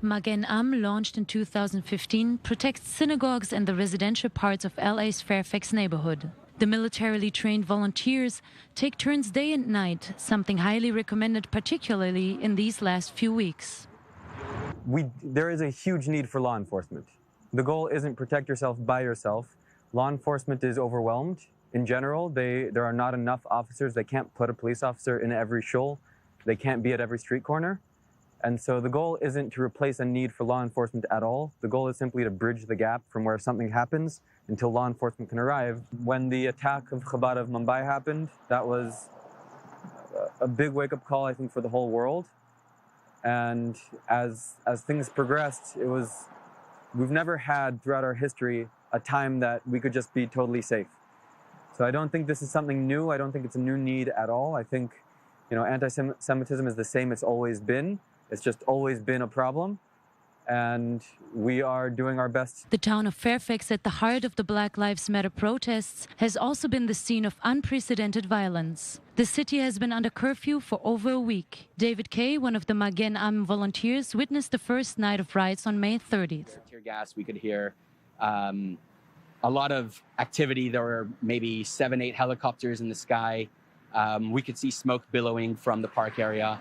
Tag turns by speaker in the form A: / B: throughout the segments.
A: Magen Am, launched in 2015, protects synagogues and the residential parts of LA's Fairfax neighborhood. The militarily trained volunteers take turns day and night, something highly recommended particularly in these last few weeks.
B: There is a huge need for law enforcement. The goal isn't protect yourself by yourself. Law enforcement is overwhelmed. In general, there are not enough officers. They can't put a police officer in every shul. They can't be at every street corner. And so the goal isn't to replace a need for law enforcement at all. The goal is simply to bridge the gap from where something happens until law enforcement can arrive. When the attack of Chabad of Mumbai happened, that was a big wake-up call, I think, for the whole world. And as things progressed, we've never had throughout our history a time that we could just be totally safe. So I don't think this is something new. I don't think it's a new need at all. I think, anti-Semitism is the same it's always been. It's just always been a problem, and we are doing our best.
A: The town of Fairfax, at the heart of the Black Lives Matter protests, has also been the scene of unprecedented violence. The city has been under curfew for over a week. David Kay, one of the Magen Am volunteers, witnessed the first night of riots on May 30th.
C: Tear gas, we could hear a lot of activity. There were maybe 7-8 helicopters in the sky. We could see smoke billowing from the park area.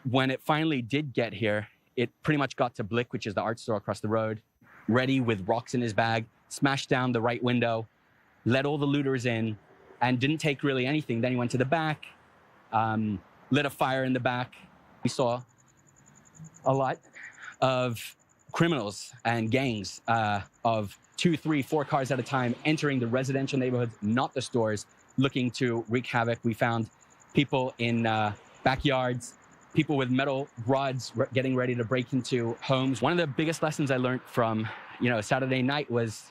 C: When it finally did get here, it pretty much got to Blick, which is the art store across the road, ready with rocks in his bag, smashed down the right window, let all the looters in, and didn't take really anything. Then he went to the back, lit a fire in the back. We saw a lot of criminals and gangs of 2, 3, 4 cars at a time entering the residential neighborhoods, not the stores, looking to wreak havoc. We found people in backyards, people with metal rods getting ready to break into homes. One of the biggest lessons I learned from, Saturday night was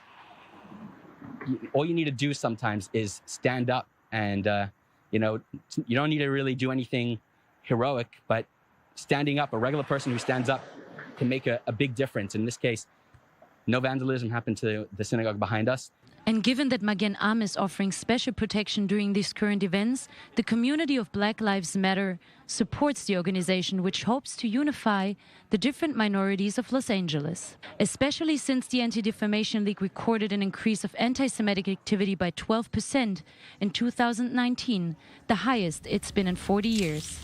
C: all you need to do sometimes is stand up. And, you don't need to really do anything heroic, but standing up, a regular person who stands up can make a big difference. In this case, no vandalism happened to the synagogue behind us.
A: And given that Magen Am is offering special protection during these current events, the community of Black Lives Matter supports the organization, which hopes to unify the different minorities of Los Angeles. Especially since the Anti-Defamation League recorded an increase of anti-Semitic activity by 12% in 2019, the highest it's been in 40 years.